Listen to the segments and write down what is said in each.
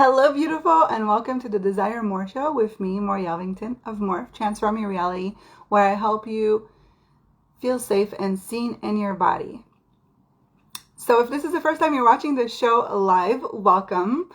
Hello, beautiful, and welcome to the Desire More Show with me, More Yelvington of Morph, Transforming Reality, where I help you feel safe and seen in your body. So if this is the first time you're watching this show live, welcome.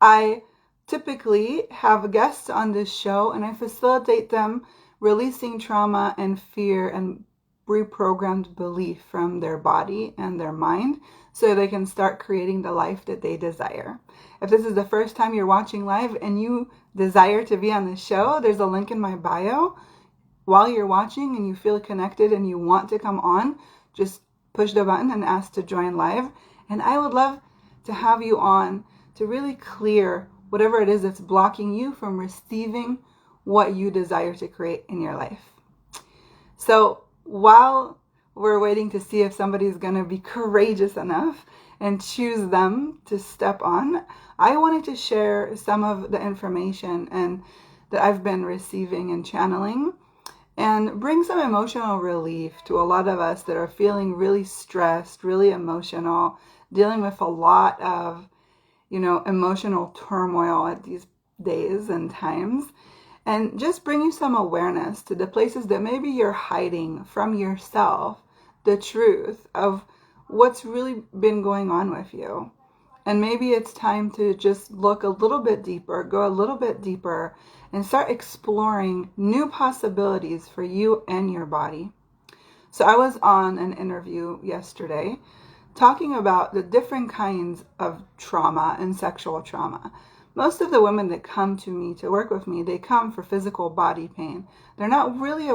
I typically have guests on this show, and I facilitate them releasing trauma and fear and reprogrammed belief from their body and their mind so they can start creating the life that they desire. If this is the first time you're watching live and you desire to be on the show, there's a link in my bio. While you're watching and you feel connected and you want to come on, just push the button and ask to join live. And I would love to have you on to really clear whatever it is that's blocking you from receiving what you desire to create in your life. So while we're waiting to see if somebody's going to be courageous enough and choose them to step on, I wanted to share some of the information and that I've been receiving and channeling and bring some emotional relief to a lot of us that are feeling really stressed, really emotional, dealing with a lot of, emotional turmoil at these days and times, and just bring you some awareness to the places that maybe you're hiding from yourself the truth of what's really been going on with you. And maybe it's time to just look a little bit deeper, go a little bit deeper, and start exploring new possibilities for you and your body. So I was on an interview yesterday talking about the different kinds of trauma and sexual trauma. Most of the women that come to me to work with me, they come for physical body pain. They're not really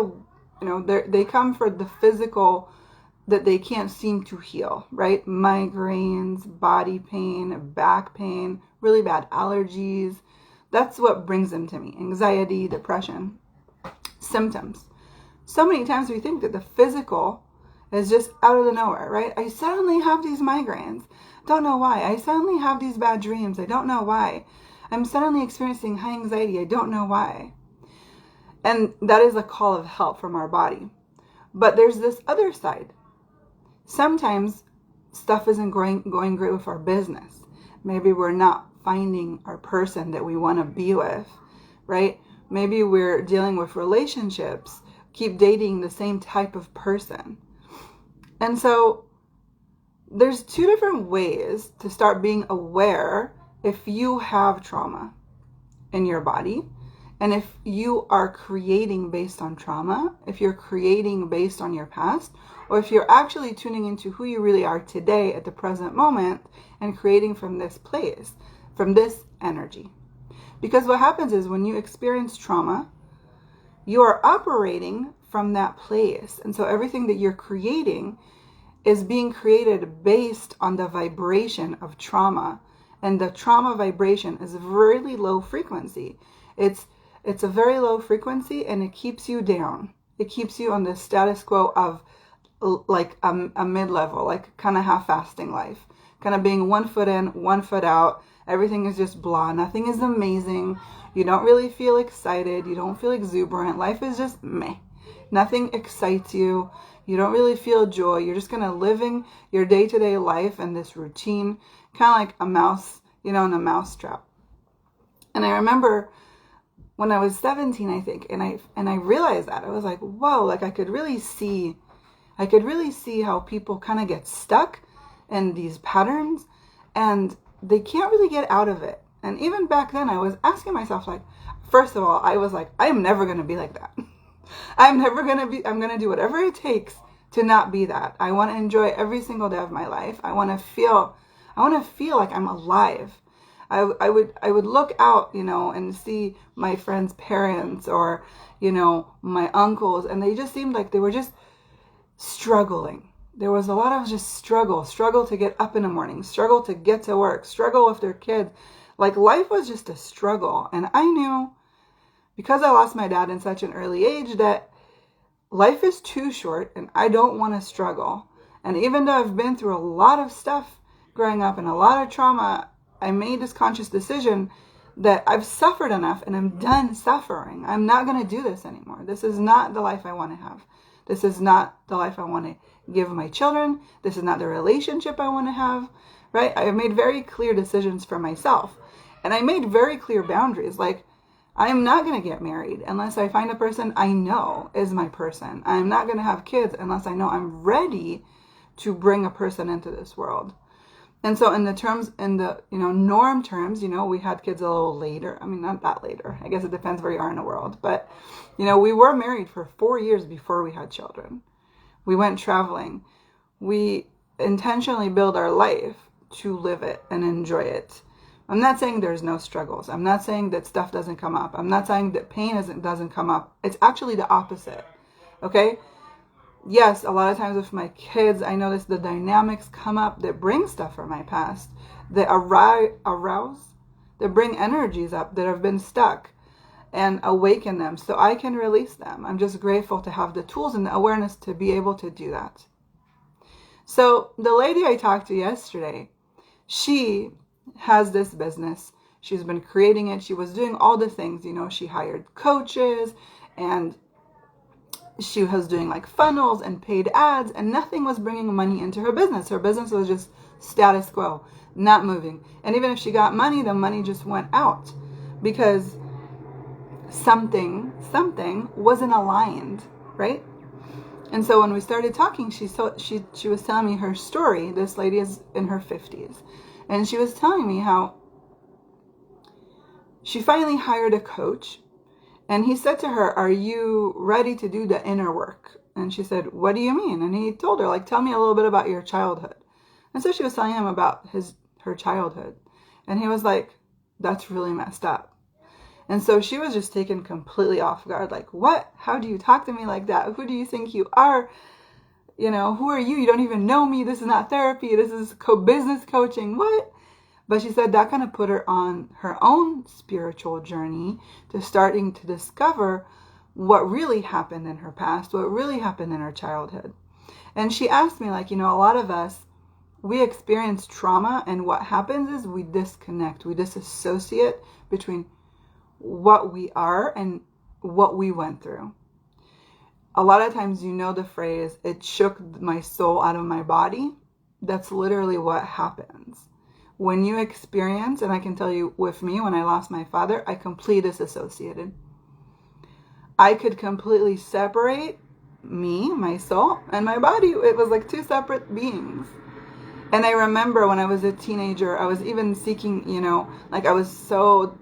they come for the physical that they can't seem to heal, right? Migraines, body pain, back pain, really bad allergies. That's what brings them to me. Anxiety, depression, symptoms. So many times we think that the physical is just out of the nowhere, right? I suddenly have these migraines. Don't know why. I suddenly have these bad dreams. I don't know why. I'm suddenly experiencing high anxiety. I don't know why. And that is a call of help from our body. But there's this other side. Sometimes stuff isn't going great with our business. Maybe we're not finding our person that we want to be with, right? Maybe we're dealing with relationships, keep dating the same type of person. And so there's two different ways to start being aware if you have trauma in your body. And if you are creating based on trauma, if you're creating based on your past, or if you're actually tuning into who you really are today at the present moment and creating from this place, from this energy. Because what happens is when you experience trauma, you are operating from that place. And so everything that you're creating is being created based on the vibration of trauma. And the trauma vibration is really low frequency. It's a very low frequency and it keeps you down. It keeps you on the status quo of like a mid-level, like kind of half-fasting life. Kind of being 1 foot in, 1 foot out. Everything is just blah. Nothing is amazing. You don't really feel excited. You don't feel exuberant. Life is just meh. Nothing excites you. You don't really feel joy. You're just kind of living your day-to-day life in this routine, kind of like a mouse, in a mouse trap. And I remember when I was 17, I think, and I realized that. I was like, whoa, like I could really see how people kind of get stuck in these patterns and they can't really get out of it. And even back then I was asking myself, like, first of all, I was like, I'm never going to be like that. I'm going to do whatever it takes to not be that. I want to enjoy every single day of my life. I want to feel like I'm alive. I would look out, and see my friends' parents or, my uncles, and they just seemed like they were just struggling. There was a lot of just struggle to get up in the morning, struggle to get to work, struggle with their kids. Like life was just a struggle. And I knew, because I lost my dad in such an early age, that life is too short and I don't want to struggle. And even though I've been through a lot of stuff growing up and a lot of trauma, I made this conscious decision that I've suffered enough and I'm done suffering. I'm not going to do this anymore. This is not the life I want to have. This is not the life I want to give my children. This is not the relationship I want to have, right? I made very clear decisions for myself. And I made very clear boundaries. Like, I'm not going to get married unless I find a person I know is my person. I'm not going to have kids unless I know I'm ready to bring a person into this world. And so in the norm terms, we had kids a little later. I mean, not that later. I guess it depends where you are in the world. But, we were married for 4 years before we had children. We went traveling. We intentionally build our life to live it and enjoy it. I'm not saying there's no struggles. I'm not saying that stuff doesn't come up. I'm not saying that pain doesn't come up. It's actually the opposite. Okay? Yes, a lot of times with my kids, I notice the dynamics come up that bring stuff from my past, that arouse, that bring energies up that have been stuck, and awaken them so I can release them. I'm just grateful to have the tools and the awareness to be able to do that. So the lady I talked to yesterday, she has this business. She's been creating it. She was doing all the things, she hired coaches, and she was doing like funnels and paid ads, and nothing was bringing money into her business. Her business was just status quo, not moving. And even if she got money, the money just went out because something wasn't aligned, right? And so when we started talking, she was telling me her story. This lady is in her 50s. And she was telling me how she finally hired a coach. And he said to her, "Are you ready to do the inner work?" And she said, "What do you mean?" And he told her, like, "Tell me a little bit about your childhood." And so she was telling him about her childhood. And he was like, "That's really messed up." And so she was just taken completely off guard. Like, what? How do you talk to me like that? Who do you think you are? Who are you? You don't even know me. This is not therapy. This is business coaching. What? But she said that kind of put her on her own spiritual journey to starting to discover what really happened in her past, what really happened in her childhood. And she asked me, like, a lot of us, we experience trauma, and what happens is we disconnect, we disassociate between what we are and what we went through. A lot of times, the phrase, "it shook my soul out of my body." That's literally what happens. When you experience, and I can tell you with me, when I lost my father, I completely disassociated. I could completely separate me, my soul, and my body. It was like two separate beings. And I remember when I was a teenager, I was even seeking, like I was so,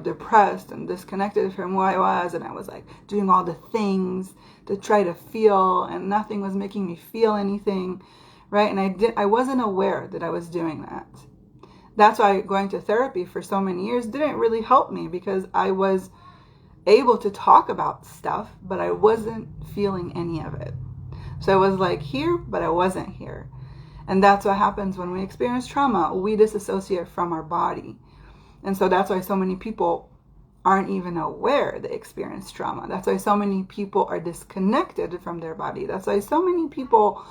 depressed and disconnected from who I was. And I was like doing all the things to try to feel, and nothing was making me feel anything. Right? And I wasn't aware that I was doing that. That's why going to therapy for so many years didn't really help me, because I was able to talk about stuff, but I wasn't feeling any of it. So I was like here, but I wasn't here. And that's what happens when we experience trauma. We disassociate from our body. And so that's why so many people aren't even aware they experience trauma. That's why so many people are disconnected from their body. That's why so many people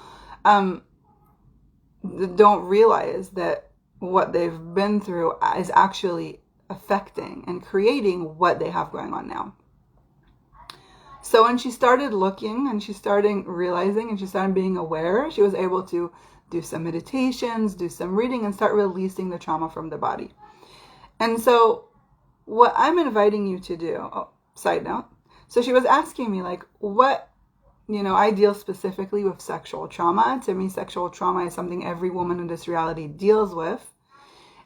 don't realize that what they've been through is actually affecting and creating what they have going on now. So when she started looking, and she started realizing, and she started being aware, she was able to do some meditations, do some reading, and start releasing the trauma from the body. And so what I'm inviting you to do, side note, so she was asking me, like, what I deal specifically with sexual trauma. To me, sexual trauma is something every woman in this reality deals with.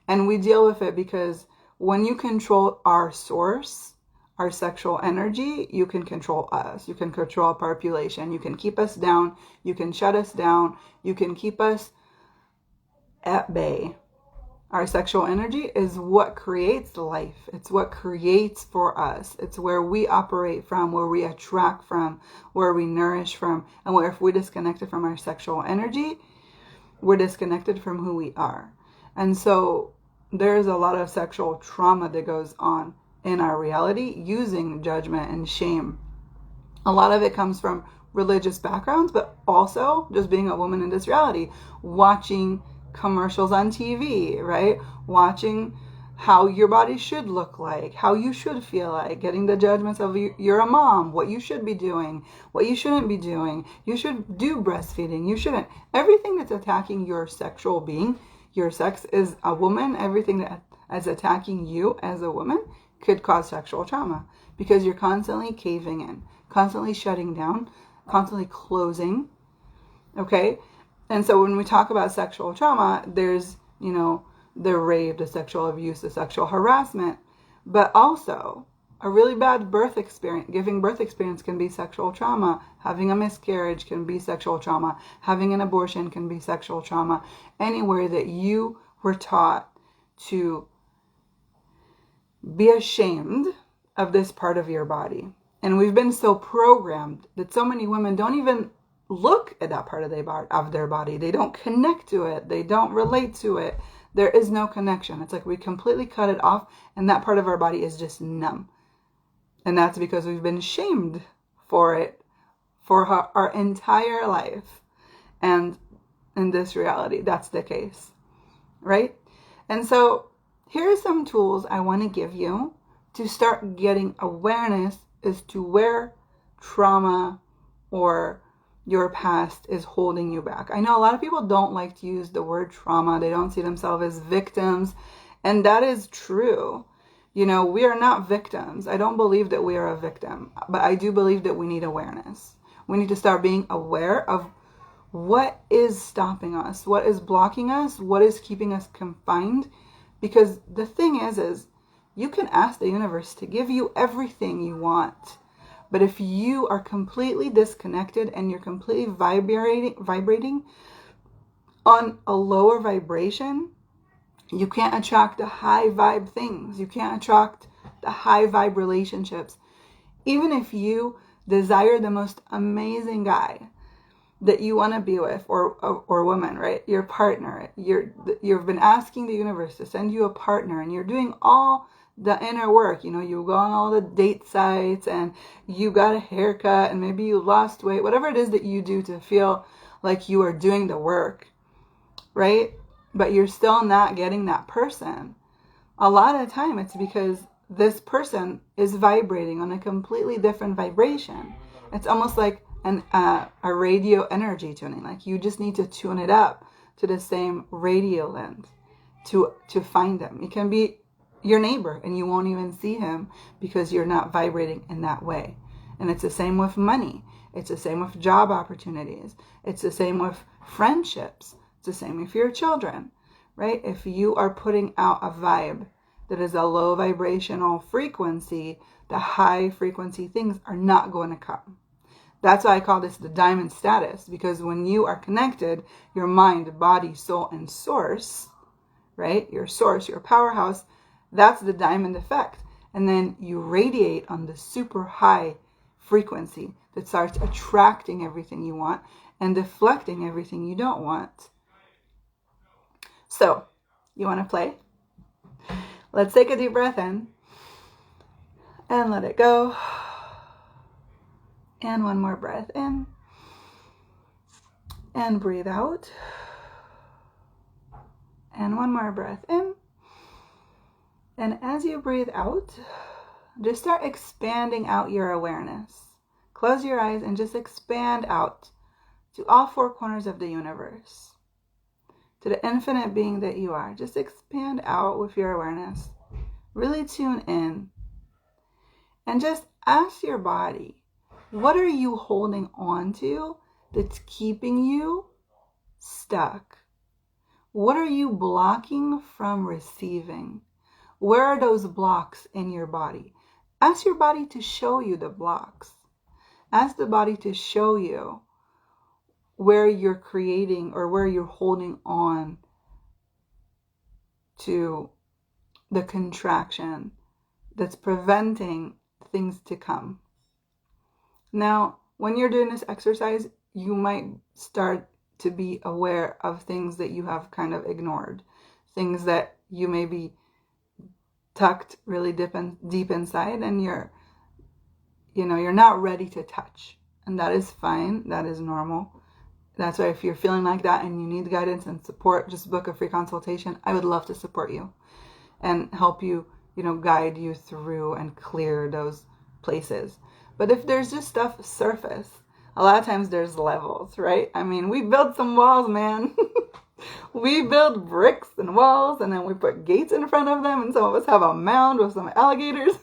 And we deal with it because when you control our source, our sexual energy, you can control us. You can control our population. You can keep us down. You can shut us down. You can keep us at bay. Our sexual energy is what creates life. It's what creates for us. It's where we operate from, where we attract from, where we nourish from. And where if we disconnected from our sexual energy, we're disconnected from who we are. And so there's a lot of sexual trauma that goes on in our reality using judgment and shame. A lot of it comes from religious backgrounds, but also just being a woman in this reality, watching commercials on TV, right? Watching how your body should look like, how you should feel like, getting the judgments of you're a mom, what you should be doing, what you shouldn't be doing. You should do breastfeeding. You shouldn't. Everything that's attacking your sexual being, your sex, is a woman. Everything that as attacking you as a woman could cause sexual trauma, because you're constantly caving in, constantly shutting down, constantly closing. Okay? And so when we talk about sexual trauma, there's, the rape, the sexual abuse, the sexual harassment, but also a really bad birth experience, giving birth experience can be sexual trauma. Having a miscarriage can be sexual trauma. Having an abortion can be sexual trauma. Anywhere that you were taught to be ashamed of this part of your body. And we've been so programmed that so many women don't even look at that part of their body. They don't connect to it. They don't relate to it. There is no connection. It's like we completely cut it off, and that part of our body is just numb. And that's because we've been shamed for it for our entire life. And in this reality, that's the case, right? And so here are some tools I want to give you to start getting awareness as to where trauma or your past is holding you back. I know a lot of people don't like to use the word trauma. They don't see themselves as victims. And that is true. We are not victims. I don't believe that we are a victim, but I do believe that we need awareness. We need to start being aware of what is stopping us, what is blocking us, what is keeping us confined. Because the thing is you can ask the universe to give you everything you want. But if you are completely disconnected and you're completely vibrating on a lower vibration, you can't attract the high vibe things. You can't attract the high vibe relationships. Even if you desire the most amazing guy that you want to be with, or woman, right? Your partner. You've been asking the universe to send you a partner, and you're doing all the inner work. You go on all the date sites, and you got a haircut, and maybe you lost weight, whatever it is that you do to feel like you are doing the work, right? But you're still not getting that person. A lot of the time it's because this person is vibrating on a completely different vibration. It's almost like a radio energy tuning. Like you just need to tune it up to the same radio length to find them. It can be your neighbor and you won't even see him because you're not vibrating in that way. And it's the same with money. It's the same with job opportunities. It's the same with friendships. It's the same with your children, right? If you are putting out a vibe that is a low vibrational frequency, the high frequency things are not going to come. That's why I call this the diamond status, because when you are connected, your mind, body, soul, and source, right? Your source, your powerhouse, that's the diamond effect. And then you radiate on the super high frequency that starts attracting everything you want and deflecting everything you don't want. So, you want to play? Let's take a deep breath in and let it go. And one more breath in and breathe out. And one more breath in. And as you breathe out, just start expanding out your awareness. Close your eyes and just expand out to all four corners of the universe. To the infinite being that you are. Just expand out with your awareness. Really tune in. And just ask your body, what are you holding on to that's keeping you stuck? What are you blocking from receiving? Where are those blocks in your body? Ask your body to show you the blocks. Ask the body to show you where you're creating or where you're holding on to the contraction that's preventing things to come. Now, when you're doing this exercise, you might start to be aware of things that you have kind of ignored, things that you may be tucked really deep inside and you're not ready to touch. And that is fine. That is normal. That's why if you're feeling like that and you need guidance and support, just book a free consultation. I would love to support you and help you, guide you through and clear those places. But if there's just stuff surface, a lot of times there's levels, right? I mean, we built some walls, man. We build bricks and walls, and then we put gates in front of them, and some of us have a mound with some alligators.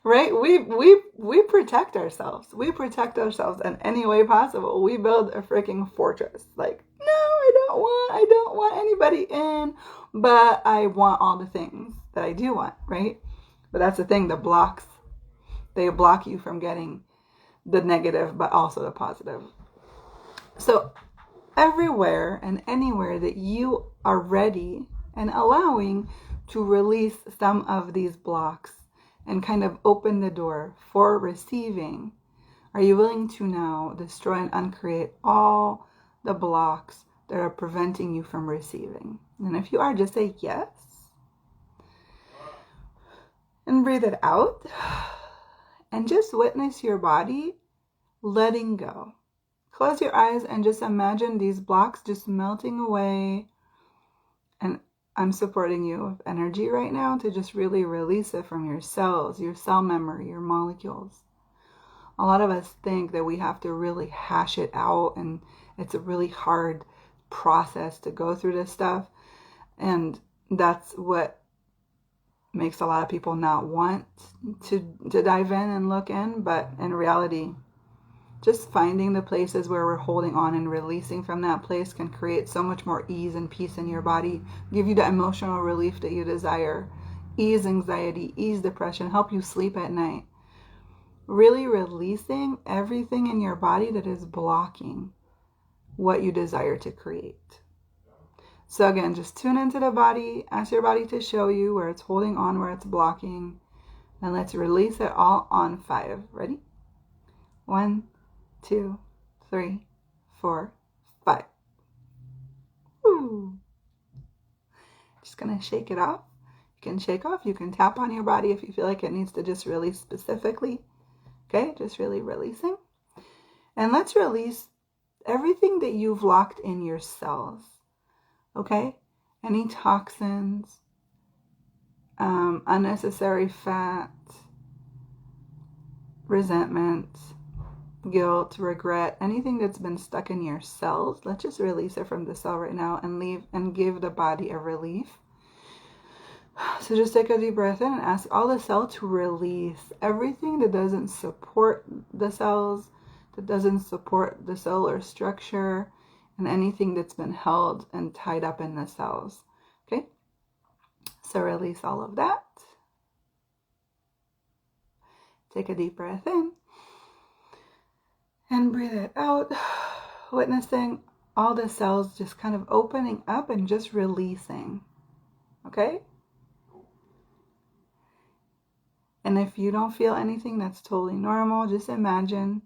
Right? We protect ourselves. We protect ourselves in any way possible. We build a freaking fortress. Like, no, I don't want anybody in, but I want all the things that I do want, right? But that's the thing, they block you from getting the negative, but also the positive. So everywhere and anywhere that you are ready and allowing to release some of these blocks and kind of open the door for receiving, are you willing to now destroy and uncreate all the blocks that are preventing you from receiving? And if you are, just say yes. And breathe it out. And just witness your body letting go. Close your eyes and just imagine these blocks just melting away. And I'm supporting you with energy right now to just really release it from your cells, your cell memory, your molecules. A lot of us think that we have to really hash it out, and it's a really hard process to go through this stuff. And that's what makes a lot of people not want to dive in and look in. But in reality, just finding the places where we're holding on and releasing from that place can create so much more ease and peace in your body, give you the emotional relief that you desire, ease anxiety, ease depression, help you sleep at night. Really releasing everything in your body that is blocking what you desire to create. So again, just tune into the body, ask your body to show you where it's holding on, where it's blocking, and let's release it all on 5. Ready? 1, 2, 3, 4, 5. Woo. Just gonna shake it off. You can shake off. You can tap on your body if you feel like it needs to just release specifically. Okay, just really releasing. And let's release everything that you've locked in your cells. Okay, any toxins, unnecessary fat, resentment, guilt, regret, anything that's been stuck in your cells. Let's just release it from the cell right now and leave and give the body a relief. So just take a deep breath in and ask all the cell to release everything that doesn't support the cells, that doesn't support the cellular structure, and anything that's been held and tied up in the cells. Okay? So release all of that. Take a deep breath in. And breathe it out, witnessing all the cells just kind of opening up and just releasing. Okay? And if you don't feel anything, that's totally normal. Just imagine,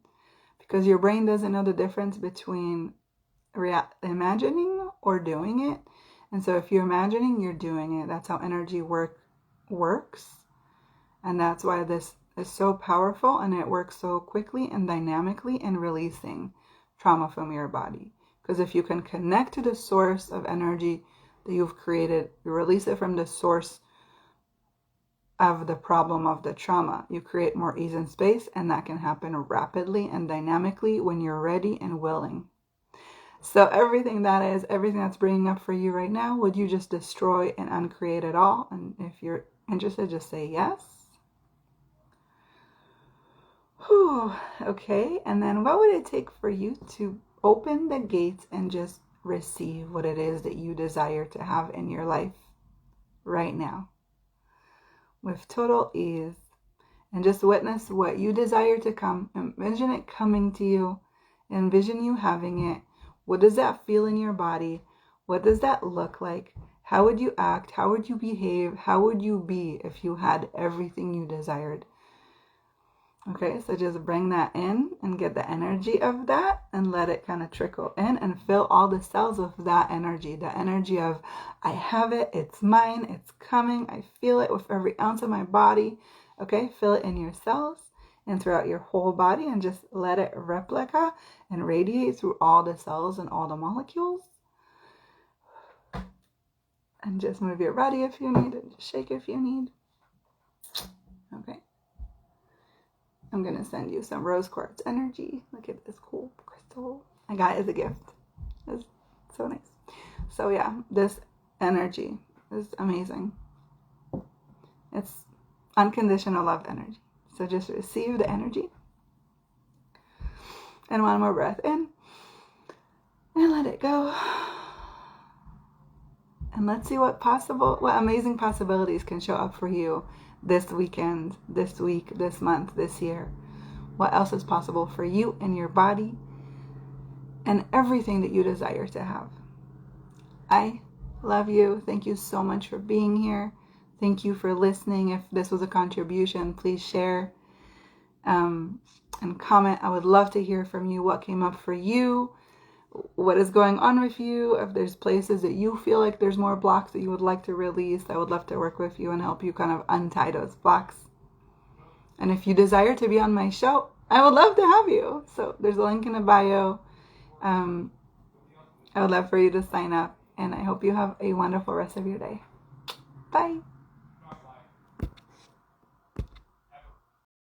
because your brain doesn't know the difference between imagining or doing it. And so if you're imagining, you're doing it. That's how energy works. And that's why this is so powerful, and it works so quickly and dynamically in releasing trauma from your body. Because if you can connect to the source of energy that you've created, you release it from the source of the problem of the trauma, you create more ease and space, and that can happen rapidly and dynamically when you're ready and willing. So everything that's bringing up for you right now, would you just destroy and uncreate it all? And if you're interested, just say yes. Whew, okay, and then what would it take for you to open the gates and just receive what it is that you desire to have in your life right now with total ease, and just witness what you desire to come. Envision it coming to you. Envision you having it. What does that feel in your body? What does that look like? How would you act? How would you behave? How would you be if you had everything you desired? Okay, so just bring that in and get the energy of that and let it kind of trickle in and fill all the cells with that energy. The energy of, I have it, it's mine, it's coming, I feel it with every ounce of my body. Okay, fill it in your cells and throughout your whole body, and just let it replica and radiate through all the cells and all the molecules. And just move your body if you need, and just shake if you need. Okay. I'm going to send you some rose quartz energy. Look at this cool crystal. I got it as a gift. It's so nice. So yeah, this energy is amazing. It's unconditional love energy. So just receive the energy. And one more breath in. And let it go. And let's see what amazing possibilities can show up for you this weekend, this week, this month, this year. What else is possible for you and your body and everything that you desire to have. I love you. Thank you so much for being here. Thank you for listening. If this was a contribution, please share and comment. I would love to hear from you what came up for you, what is going on with you. If there's places that you feel like there's more blocks that you would like to release, I would love to work with you and help you kind of untie those blocks. And if you desire to be on my show, I would love to have you. So there's a link in the bio. I would love for you to sign up, and I hope you have a wonderful rest of your day. Bye.